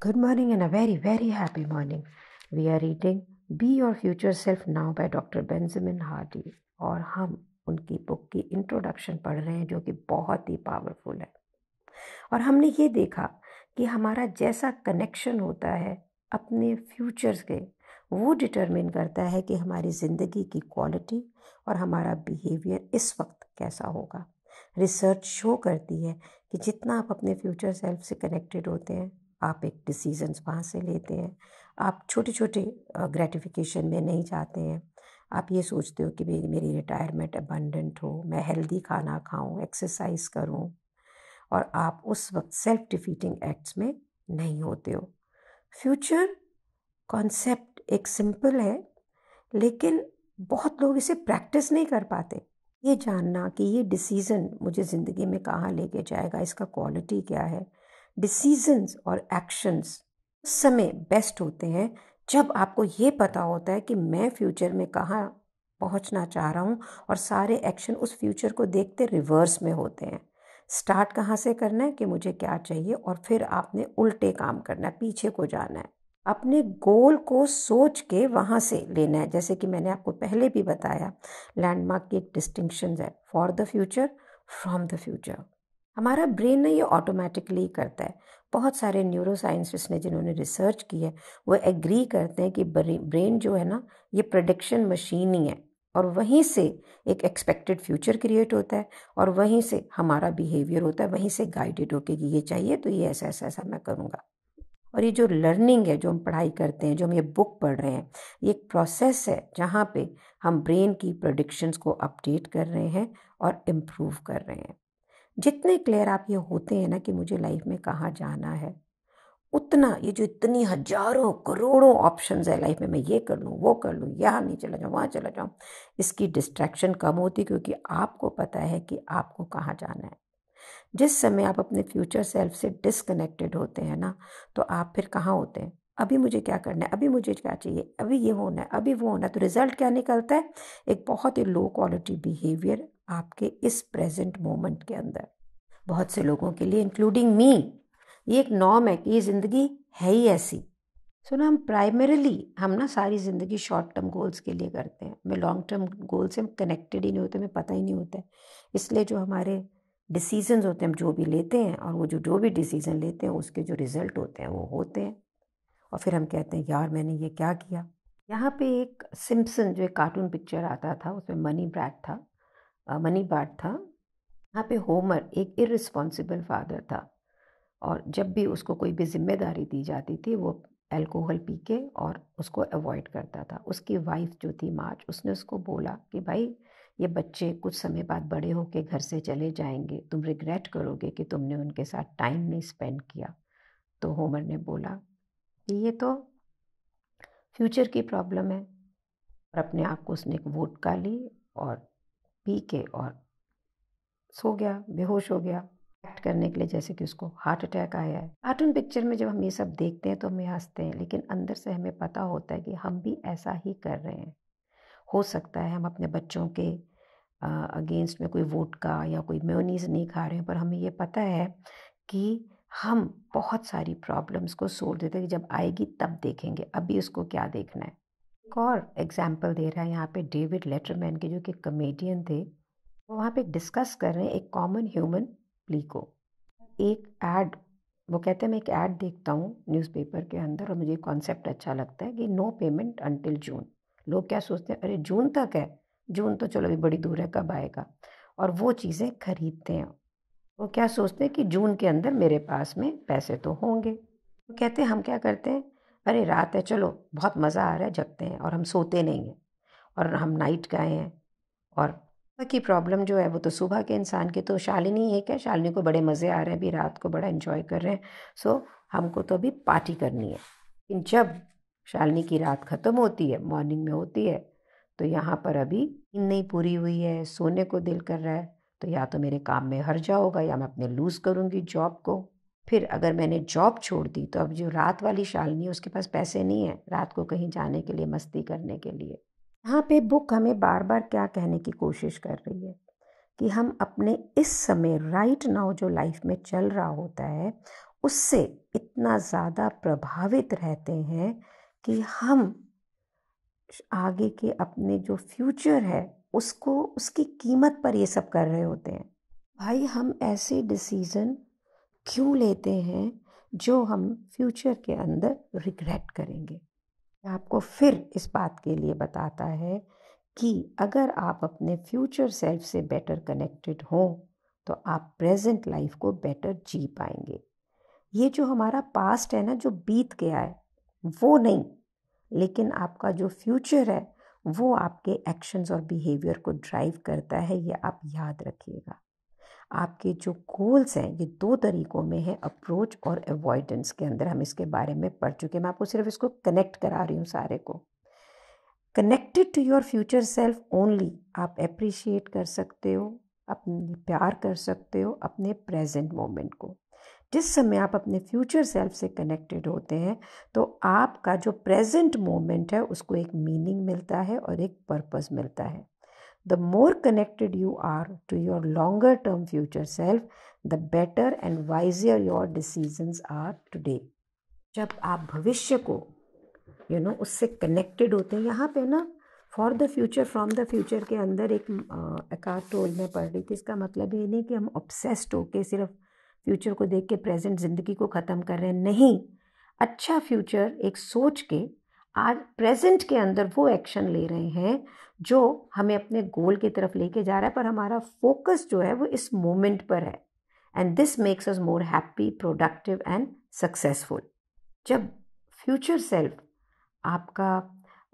Good morning and a very, very happy morning. We are reading Be Your Future Self Now by Dr. Benjamin Hardy और हम उनकी book की introduction पढ़ रहे हैं जो कि बहुत ही पावरफुल है। और हमने ये देखा कि हमारा जैसा कनेक्शन होता है अपने फ्यूचर्स के, वो डिटरमिन करता है कि हमारी ज़िंदगी की क्वालिटी और हमारा बिहेवियर इस वक्त कैसा होगा। रिसर्च शो करती है कि जितना आप अपने फ्यूचर सेल्फ से कनेक्टेड होते हैं, आप एक डिसीजंस वहाँ से लेते हैं। आप छोटे छोटे ग्रेटिफिकेशन में नहीं जाते हैं। आप ये सोचते हो कि मेरी रिटायरमेंट अबंडेंट हो, मैं हेल्दी खाना खाऊं, एक्सरसाइज करूं, और आप उस वक्त सेल्फ डिफीटिंग एक्ट्स में नहीं होते हो। फ्यूचर कॉन्सेप्ट एक सिंपल है, लेकिन बहुत लोग इसे प्रैक्टिस नहीं कर पाते। ये जानना कि ये डिसीज़न मुझे ज़िंदगी में कहाँ लेके जाएगा, इसका क्वालिटी क्या है। डिसीजंस और एक्शंस उस समय बेस्ट होते हैं जब आपको ये पता होता है कि मैं फ्यूचर में कहाँ पहुँचना चाह रहा हूँ, और सारे एक्शन उस फ्यूचर को देखते रिवर्स में होते हैं। स्टार्ट कहाँ से करना है कि मुझे क्या चाहिए, और फिर आपने उल्टे काम करना है, पीछे को जाना है। अपने गोल को सोच के वहाँ से लेना है। जैसे कि मैंने आपको पहले भी बताया, लैंडमार्क की एक डिस्टिंक्शन है, for the future, from the future. हमारा ब्रेन ना ये ऑटोमेटिकली करता है। बहुत सारे न्यूरो साइंटिस्ट ने जिन्होंने रिसर्च की है वो एग्री करते हैं कि ब्रेन जो है ना, ये प्रेडिक्शन मशीन ही है, और वहीं से एक एक्सपेक्टेड फ्यूचर क्रिएट होता है, और वहीं से हमारा बिहेवियर होता है, वहीं से गाइडेड होके कि ये चाहिए तो ये ऐसा ऐसा ऐसा मैं करूँगा। और ये जो लर्निंग है, जो हम पढ़ाई करते हैं, जो हम ये बुक पढ़ रहे हैं, ये एक प्रोसेस है जहाँ पे हम ब्रेन की प्रेडिक्शंस को अपडेट कर रहे हैं और इम्प्रूव कर रहे हैं। जितने क्लियर आप ये होते हैं ना कि मुझे लाइफ में कहाँ जाना है, उतना ये जो इतनी हजारों करोड़ों ऑप्शंस है लाइफ में, मैं ये कर लूँ, वो कर लूँ, यहाँ नहीं चला जाऊँ, वहाँ चला जाऊँ, इसकी डिस्ट्रैक्शन कम होती, क्योंकि आपको पता है कि आपको कहाँ जाना है। जिस समय आप अपने फ्यूचर सेल्फ से डिसकनेक्टेड होते हैं ना, तो आप फिर कहाँ होते हैं? अभी मुझे क्या करना है, अभी मुझे क्या चाहिए, अभी ये होना है, अभी वो होना है। तो रिजल्ट क्या निकलता है? एक बहुत ही लो क्वालिटी बिहेवियर आपके इस प्रेजेंट मोमेंट के अंदर। बहुत से लोगों के लिए, इंक्लूडिंग मी, ये एक नॉर्म है कि ये ज़िंदगी है ही ऐसी। सुना, हम ना सारी ज़िंदगी शॉर्ट टर्म गोल्स के लिए करते हैं। मैं लॉन्ग टर्म गोल से हम कनेक्टेड ही नहीं होते, हमें पता ही नहीं होता है। इसलिए जो हमारे डिसीजंस होते हैं, हम जो भी लेते हैं, और वो जो भी डिसीजन लेते हैं उसके जो रिजल्ट होते हैं वो होते हैं, और फिर हम कहते हैं यार मैंने ये क्या किया। यहाँ पे एक सिम्पसन जो एक कार्टून पिक्चर आता था, उसमें मनी बैट था। यहाँ पे होमर एक इररिस्पॉन्सिबल फादर था, और जब भी उसको कोई भी जिम्मेदारी दी जाती थी वो अल्कोहल पी के और उसको अवॉइड करता था। उसकी वाइफ जो थी मार्ज, उसने उसको बोला कि भाई ये बच्चे कुछ समय बाद बड़े होके घर से चले जाएंगे, तुम रिग्रेट करोगे कि तुमने उनके साथ टाइम नहीं स्पेंड किया। तो होमर ने बोला कि ये तो फ्यूचर की प्रॉब्लम है, और अपने आप को उसने एक वोडका ली और पी के और सो गया, बेहोश हो गया, एक्ट करने के लिए जैसे कि उसको हार्ट अटैक आया है। कार्टून पिक्चर में जब हम ये सब देखते हैं तो हमें हंसते हैं, लेकिन अंदर से हमें पता होता है कि हम भी ऐसा ही कर रहे हैं। हो सकता है हम अपने बच्चों के अगेंस्ट में कोई वोडका या कोई मेयोनीज नहीं खा रहे हैं, पर हमें ये पता है कि हम बहुत सारी प्रॉब्लम्स को छोड़ देते हैं कि जब आएगी तब देखेंगे, अभी उसको क्या देखना है। एक और एग्जाम्पल दे रहा है यहाँ पे डेविड लेटरमैन के, जो कि कॉमेडियन थे। वो वहाँ पे डिस्कस कर रहे हैं एक कॉमन ह्यूमन प्ली को। एक ऐड, वो कहते हैं मैं एक ऐड देखता हूँ न्यूज़पेपर के अंदर, और मुझे कॉन्सेप्ट अच्छा लगता है कि नो पेमेंट अंटिल जून। लोग क्या सोचते हैं, अरे जून तक है, जून तो चलो अभी बड़ी दूर है, कब आएगा, और वो चीज़ें खरीदते हैं। वो क्या सोचते हैं कि जून के अंदर मेरे पास में पैसे तो होंगे। वो कहते हैं हम क्या करते हैं, अरे रात है, चलो बहुत मज़ा आ रहा है, जगते हैं, और हम सोते नहीं हैं, और हम नाइट गए हैं, और सुबह की प्रॉब्लम जो है वो तो सुबह के इंसान की। तो शालिनी है क्या, शालिनी को बड़े मज़े आ रहे हैं, अभी रात को बड़ा एंजॉय कर रहे हैं, सो हमको तो अभी पार्टी करनी है। लेकिन जब शालिनी की रात ख़त्म होती है, मॉर्निंग में होती है, तो यहाँ पर अभी नींद नहीं पूरी हुई है, सोने को दिल कर रहा है, तो या तो मेरे काम में हर्जा होगा या मैं अपने लूज़ करूँगी जॉब को। फिर अगर मैंने जॉब छोड़ दी तो अब जो रात वाली शालिनी है उसके पास पैसे नहीं है रात को कहीं जाने के लिए, मस्ती करने के लिए। यहाँ पे बुक हमें बार बार क्या कहने की कोशिश कर रही है कि हम अपने इस समय राइट नाउ जो लाइफ में चल रहा होता है उससे इतना ज़्यादा प्रभावित रहते हैं कि हम आगे के अपने जो फ्यूचर है उसको उसकी कीमत पर ये सब कर रहे होते हैं। भाई हम ऐसे डिसीज़न क्यों लेते हैं जो हम फ्यूचर के अंदर रिग्रेट करेंगे? आपको फिर इस बात के लिए बताता है कि अगर आप अपने फ्यूचर सेल्फ से बेटर कनेक्टेड हों तो आप प्रेजेंट लाइफ को बेटर जी पाएंगे। ये जो हमारा पास्ट है ना, जो बीत गया है, वो नहीं, लेकिन आपका जो फ्यूचर है वो आपके एक्शंस और बिहेवियर को ड्राइव करता है। ये आप याद रखिएगा। आपके जो गोल्स हैं ये दो तरीकों में है, अप्रोच और अवॉइडेंस के अंदर। हम इसके बारे में पढ़ चुके हैं, मैं आपको सिर्फ इसको कनेक्ट करा रही हूँ सारे को। Connected to your future self only आप अप्रिशिएट कर सकते हो, अपने प्यार कर सकते हो अपने प्रेजेंट मोमेंट को। जिस समय आप अपने फ्यूचर सेल्फ से कनेक्टेड होते हैं तो आपका जो प्रेजेंट मोमेंट है उसको एक मीनिंग मिलता है और एक पर्पस मिलता है। The more connected you are to your longer term future self, the better and wiser your decisions are today. जब आप भविष्य को उससे कनेक्टेड होते हैं, यहाँ पे ना for the future from the future के अंदर एक एकार्ट टोल में पढ़ रही थी। इसका मतलब ये नहीं कि हम ऑब्सेस्ड होके सिर्फ फ्यूचर को देख के प्रेजेंट ज़िंदगी को ख़त्म कर रहे हैं, नहीं। अच्छा फ्यूचर एक सोच के आज प्रेजेंट के अंदर वो एक्शन ले रहे हैं जो हमें अपने गोल की तरफ लेके जा रहा है, पर हमारा फोकस जो है वो इस मोमेंट पर है। And this makes us more happy, productive and successful. जब फ्यूचर सेल्फ आपका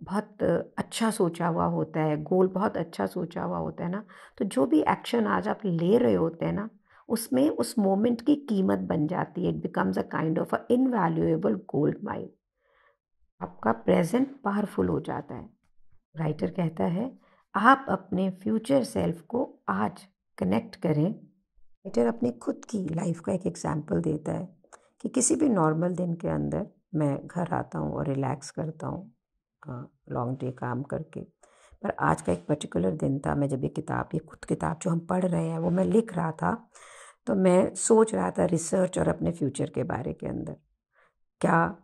बहुत अच्छा सोचा हुआ होता है, गोल बहुत अच्छा सोचा हुआ होता है ना, तो जो भी एक्शन आज आप ले रहे होते हैं ना, उसमें उस मोमेंट की कीमत बन जाती है। It becomes a kind of a invaluable gold mine. आपका प्रेजेंट पावरफुल हो जाता है। राइटर कहता है आप अपने फ्यूचर सेल्फ को आज कनेक्ट करें। राइटर अपनी खुद की लाइफ का एक एग्जाम्पल देता है कि किसी भी नॉर्मल दिन के अंदर मैं घर आता हूँ और रिलैक्स करता हूँ लॉन्ग डे काम करके, पर आज का एक पर्टिकुलर दिन था। मैं जब ये खुद किताब जो हम पढ़ रहे हैं वो मैं लिख रहा था, तो मैं सोच रहा था रिसर्च और अपने फ्यूचर के बारे के अंदर। क्या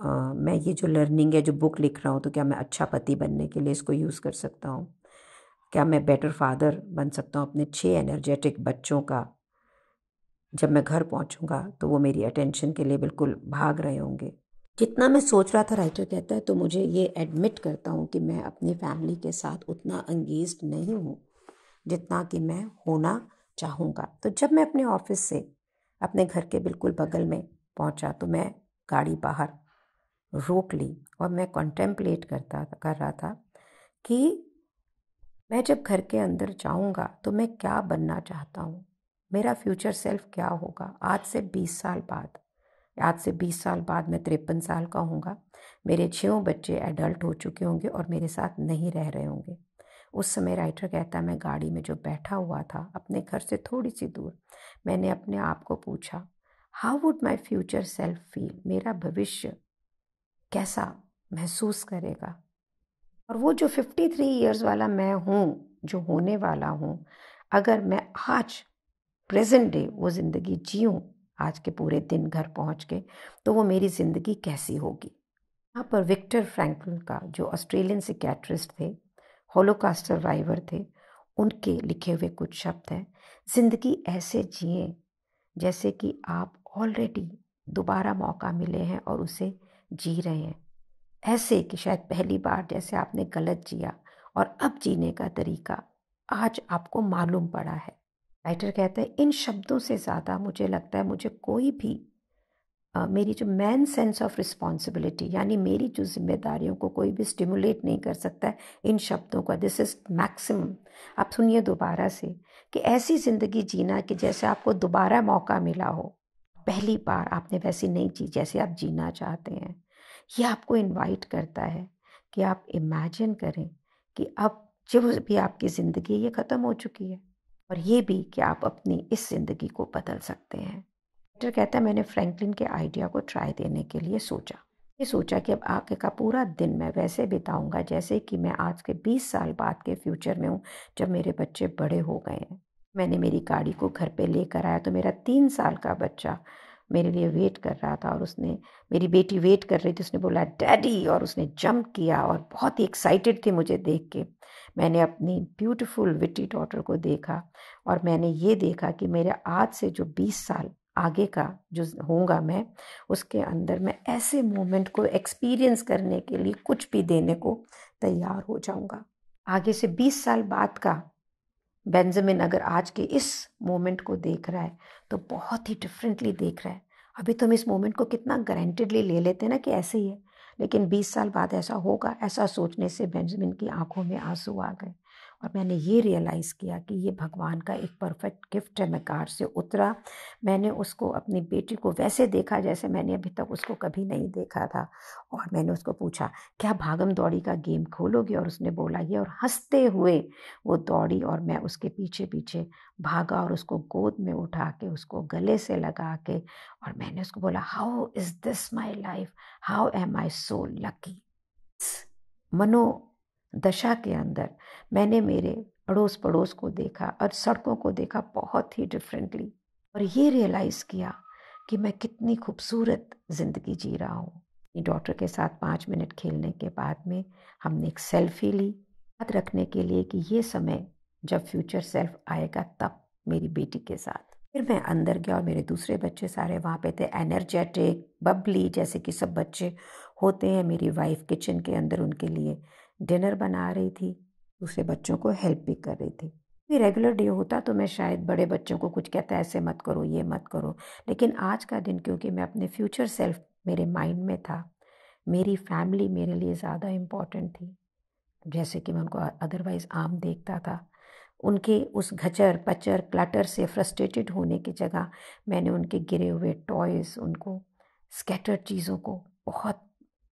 मैं ये जो लर्निंग है, जो बुक लिख रहा हूँ, तो क्या मैं अच्छा पति बनने के लिए इसको यूज़ कर सकता हूँ? क्या मैं बेटर फादर बन सकता हूँ अपने 6 एनर्जेटिक बच्चों का? जब मैं घर पहुँचूँगा तो वो मेरी अटेंशन के लिए बिल्कुल भाग रहे होंगे। जितना मैं सोच रहा था, राइटर कहता है, तो मुझे ये एडमिट करता हूँ कि मैं अपनी फैमिली के साथ उतना एंगेज्ड नहीं हूँ जितना कि मैं होना चाहूँगा। तो जब मैं अपने ऑफिस से अपने घर के बिल्कुल बगल में पहुँचा तो मैं गाड़ी बाहर रोक ली और मैं कॉन्टेम्पलेट कर रहा था कि मैं जब घर के अंदर जाऊंगा तो मैं क्या बनना चाहता हूँ, मेरा फ्यूचर सेल्फ क्या होगा आज से 20 साल बाद। आज से 20 साल बाद मैं 53 साल का हूँगा, मेरे 6 बच्चे एडल्ट हो चुके होंगे और मेरे साथ नहीं रह रहे होंगे। उस समय राइटर कहता है मैं गाड़ी में जो बैठा हुआ था अपने घर से थोड़ी सी दूर, मैंने अपने आप को पूछा how would my future self feel, मेरा भविष्य कैसा महसूस करेगा। और वो जो 53 ईयर्स वाला मैं हूँ, जो होने वाला हूँ, अगर मैं आज प्रेजेंट डे वो ज़िंदगी जीऊँ आज के पूरे दिन घर पहुँच के, तो वो मेरी ज़िंदगी कैसी होगी। यहाँ पर विक्टर फ्रैंकल का, जो ऑस्ट्रेलियन सिकेट्रिस्ट थे, होलोकॉस्ट सर्वाइवर थे, उनके लिखे हुए कुछ शब्द हैं। ज़िंदगी ऐसे जिए जैसे कि आप ऑलरेडी दोबारा मौका मिले हैं और उसे जी रहे हैं। ऐसे कि शायद पहली बार जैसे आपने गलत जिया और अब जीने का तरीका आज आपको मालूम पड़ा है। राइटर कहता है इन शब्दों से ज़्यादा मुझे लगता है मुझे कोई भी मेरी जो मैन सेंस ऑफ रिस्पॉन्सिबिलिटी, यानी मेरी जो जिम्मेदारियों को कोई भी स्टिमुलेट नहीं कर सकता है इन शब्दों का। This is maximum. आप सुनिए दोबारा से कि ऐसी ज़िंदगी जीना कि जैसे आपको दोबारा मौका मिला हो, पहली बार आपने वैसी नहीं जी जैसे आप जीना चाहते हैं। ये आपको इनवाइट करता है कि आप इमेजिन करें कि अब जो भी आपकी ज़िंदगी ये ख़त्म हो चुकी है, और ये भी कि आप अपनी इस ज़िंदगी को बदल सकते हैं। राइटर कहता है मैंने फ्रैंकलिन के आइडिया को ट्राई देने के लिए सोचा कि अब आगे का पूरा दिन मैं वैसे बिताऊंगा जैसे कि मैं आज के 20 साल बाद के फ्यूचर में हूँ, जब मेरे बच्चे बड़े हो गए हैं। मैंने मेरी गाड़ी को घर पे लेकर आया तो मेरा 3 साल का बच्चा मेरे लिए वेट कर रहा था और उसने, मेरी बेटी वेट कर रही थी, उसने बोला डैडी, और उसने जंप किया और बहुत ही एक्साइटेड थी मुझे देख के। मैंने अपनी ब्यूटीफुल विटी डॉटर को देखा और मैंने ये देखा कि मेरे आज से जो 20 साल आगे का जो होऊंगा मैं, उसके अंदर मैं ऐसे मोमेंट को एक्सपीरियंस करने के लिए कुछ भी देने को तैयार हो जाऊंगा। आगे से 20 साल बाद का बेंजामिन अगर आज के इस मोमेंट को देख रहा है तो बहुत ही डिफरेंटली देख रहा है। अभी तो हम इस मोमेंट को कितना गारंटेडली ले लेते हैं ना कि ऐसे ही है, लेकिन 20 साल बाद ऐसा होगा, ऐसा सोचने से बेंजामिन की आंखों में आंसू आ गए और मैंने ये रियलाइज़ किया कि ये भगवान का एक परफेक्ट गिफ्ट है। मैं कार से उतरा, मैंने उसको, अपनी बेटी को वैसे देखा जैसे मैंने अभी तक उसको कभी नहीं देखा था और मैंने उसको पूछा क्या भागम दौड़ी का गेम खोलोगे, और उसने बोला ये, और हंसते हुए वो दौड़ी और मैं उसके पीछे पीछे भागा और उसको गोद में उठा के उसको गले से लगा के, और मैंने उसको बोला how is this my life, how am I so lucky. मनो दशा के अंदर मैंने मेरे अड़ोस पड़ोस को देखा और सड़कों को देखा बहुत ही डिफरेंटली, और ये रियलाइज़ किया कि मैं कितनी खूबसूरत ज़िंदगी जी रहा हूँ। अपनी डॉटर के साथ 5 मिनट खेलने के बाद में हमने एक सेल्फी ली, याद रखने के लिए कि ये समय जब फ्यूचर सेल्फ आएगा तब, मेरी बेटी के साथ। फिर मैं अंदर गया और मेरे दूसरे बच्चे सारे वहाँ पे थे, एनर्जेटिक, बबली, जैसे कि सब बच्चे होते हैं। मेरी वाइफ किचन के अंदर उनके लिए डिनर बना रही थी, दूसरे बच्चों को हेल्प भी कर रही थी। ये रेगुलर डे होता तो मैं शायद बड़े बच्चों को कुछ कहता ऐसे मत करो, ये मत करो, लेकिन आज का दिन क्योंकि मैं अपने फ्यूचर सेल्फ मेरे माइंड में था, मेरी फैमिली मेरे लिए ज़्यादा इम्पॉर्टेंट थी। जैसे कि मैं उनको अदरवाइज़ आम देखता था, उनके उस घचर पचर क्लटर से फ्रस्ट्रेटेड होने की जगह मैंने उनके गिरे हुए टॉयज़, उनको स्कैटर्ड चीज़ों को बहुत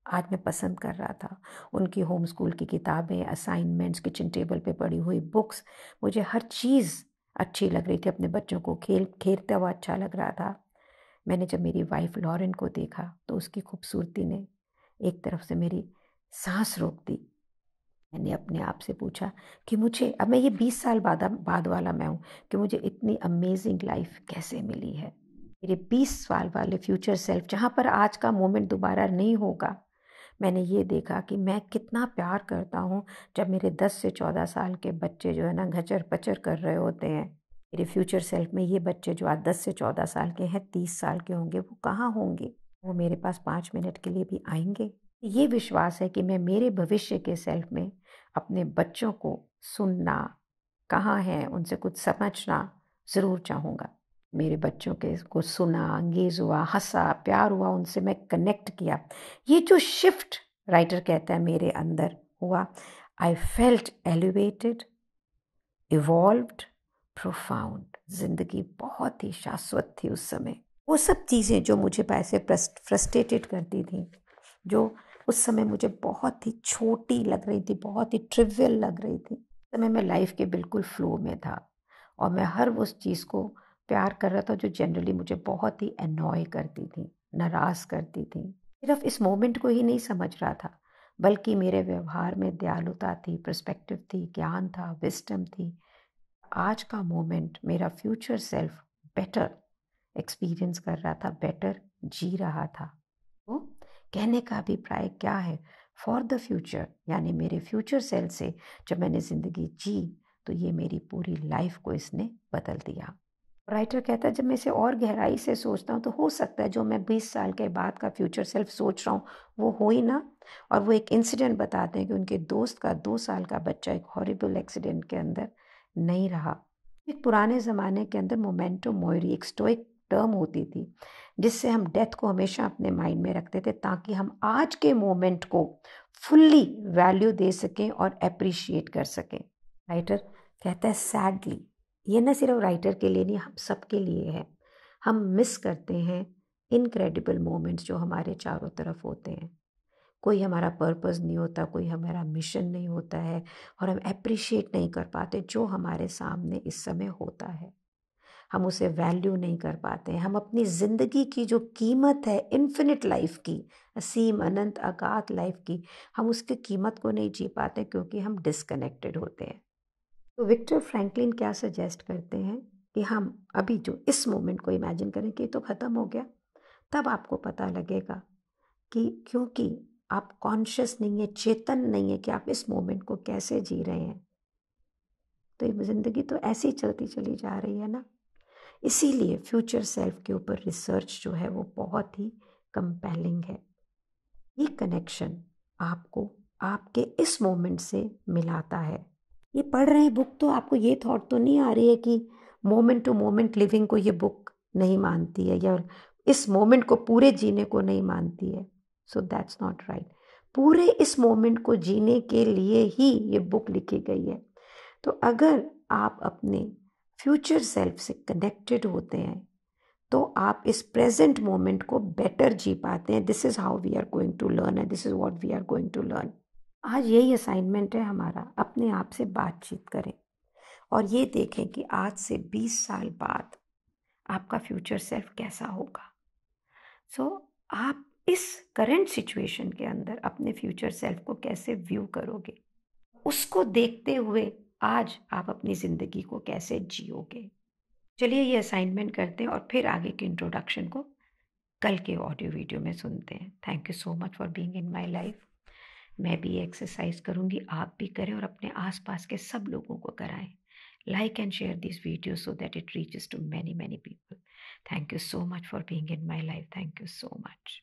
आज मैं पसंद कर रहा था। उनकी होम स्कूल की किताबें, असाइनमेंट्स, किचन टेबल पे पड़ी हुई बुक्स, मुझे हर चीज़ अच्छी लग रही थी। अपने बच्चों को खेलता हुआ अच्छा लग रहा था। मैंने जब मेरी वाइफ लॉरेन को देखा तो उसकी खूबसूरती ने एक तरफ से मेरी सांस रोक दी। मैंने अपने आप से पूछा कि मुझे, अब मैं ये 20 साल बाद वाला मैं हूँ, कि मुझे इतनी अमेजिंग लाइफ कैसे मिली है। मेरे 20 साल वाले फ्यूचर सेल्फ जहाँ पर आज का मोमेंट दोबारा नहीं होगा, मैंने ये देखा कि मैं कितना प्यार करता हूँ जब मेरे 10 से 14 साल के बच्चे जो है ना घचर पचर कर रहे होते हैं। मेरे फ्यूचर सेल्फ में ये बच्चे जो आज 10 से 14 साल के हैं, 30 साल के होंगे, वो कहाँ होंगे? वो मेरे पास 5 मिनट के लिए भी आएंगे? ये विश्वास है कि मैं मेरे भविष्य के सेल्फ में अपने बच्चों को सुनना, कहाँ हैं, उनसे कुछ समझना ज़रूर चाहूँगा। मेरे बच्चों के को सुना, अंगेज हुआ, हंसा, प्यार हुआ, उनसे मैं कनेक्ट किया। ये जो शिफ्ट राइटर कहता है मेरे अंदर हुआ, I felt elevated, evolved, profound. जिंदगी बहुत ही शाश्वत थी उस समय। वो सब चीज़ें जो मुझे पैसे फ्रस्ट्रेटेड करती थी, जो उस समय मुझे बहुत ही छोटी लग रही थी, बहुत ही ट्रिवियल लग रही थी, उस समय मैं लाइफ के बिल्कुल फ्लो में था और मैं हर उस चीज़ को प्यार कर रहा था जो जनरली मुझे बहुत ही अनॉय करती थी, नाराज़ करती थी। सिर्फ इस मोमेंट को ही नहीं समझ रहा था, बल्कि मेरे व्यवहार में दयालुता थी, पर्सपेक्टिव थी, ज्ञान था, विस्डम थी। आज का मोमेंट मेरा फ्यूचर सेल्फ बेटर एक्सपीरियंस कर रहा था, बेटर जी रहा था। तो कहने का अभिप्राय क्या है, फॉर द फ्यूचर, यानी मेरे फ्यूचर सेल्फ से जब मैंने ज़िंदगी जी तो ये मेरी पूरी लाइफ को इसने बदल दिया। राइटर कहता है जब मैं इसे और गहराई से सोचता हूँ तो हो सकता है जो मैं 20 साल के बाद का फ्यूचर सेल्फ सोच रहा हूँ वो हो ही ना। और वो एक इंसिडेंट बताते हैं कि उनके दोस्त का 2 साल का बच्चा एक हॉरिबल एक्सीडेंट के अंदर नहीं रहा। एक पुराने ज़माने के अंदर मोमेंटो मोरी एक स्टोइक टर्म होती थी जिससे हम डेथ को हमेशा अपने माइंड में रखते थे ताकि हम आज के मोमेंट को फुल्ली वैल्यू दे सकें और अप्रिशिएट कर सकें। राइटर कहता है सैडली, ये न सिर्फ राइटर के लिए नहीं, हम सब के लिए है। हम मिस करते हैं इनक्रेडिबल मोमेंट्स जो हमारे चारों तरफ होते हैं। कोई हमारा पर्पस नहीं होता, कोई हमारा मिशन नहीं होता है और हम अप्रिशिएट नहीं कर पाते जो हमारे सामने इस समय होता है। हम उसे वैल्यू नहीं कर पाते हैं। हम अपनी ज़िंदगी की जो कीमत है इन्फिनिट लाइफ की, असीम अनंत अगाध लाइफ की, हम उसकी कीमत को नहीं जी पाते क्योंकि हम डिस्कनेक्टेड होते हैं। तो विक्टर फ्रैंकलिन क्या सजेस्ट करते हैं कि हम अभी जो इस मोमेंट को इमेजिन करें कि ये तो ख़त्म हो गया, तब आपको पता लगेगा कि क्योंकि आप कॉन्शियस नहीं है, चेतन नहीं है कि आप इस मोमेंट को कैसे जी रहे हैं, तो ये ज़िंदगी तो ऐसे ही चलती चली जा रही है ना। इसीलिए फ्यूचर सेल्फ के ऊपर रिसर्च जो है वो बहुत ही कंपेलिंग है। ये कनेक्शन आपको आपके इस मोमेंट से मिलाता है। ये पढ़ रहे हैं बुक तो आपको ये थॉट तो नहीं आ रही है कि मोमेंट टू मोमेंट लिविंग को ये बुक नहीं मानती है या इस मोमेंट को पूरे जीने को नहीं मानती है। So that's not right. पूरे इस मोमेंट को जीने के लिए ही ये बुक लिखी गई है। तो अगर आप अपने फ्यूचर सेल्फ से कनेक्टेड होते हैं तो आप इस प्रेजेंट मोमेंट को बेटर जी पाते हैं। This is how we are going to learn and this is what we are going to learn. आज यही असाइनमेंट है हमारा, अपने आप से बातचीत करें और ये देखें कि आज से 20 साल बाद आपका फ्यूचर सेल्फ कैसा होगा। सो आप इस करंट सिचुएशन के अंदर अपने फ्यूचर सेल्फ को कैसे व्यू करोगे, उसको देखते हुए आज आप अपनी ज़िंदगी को कैसे जियोगे। चलिए ये असाइनमेंट करते हैं और फिर आगे के इंट्रोडक्शन को कल के ऑडियो वीडियो में सुनते हैं। Thank you so much for being in my life. मैं भी एक्सरसाइज करूँगी, आप भी करें और अपने आसपास के सब लोगों को कराएं। Like and share this video so that it reaches to many many people. Thank you so much for being in my life. Thank you so much.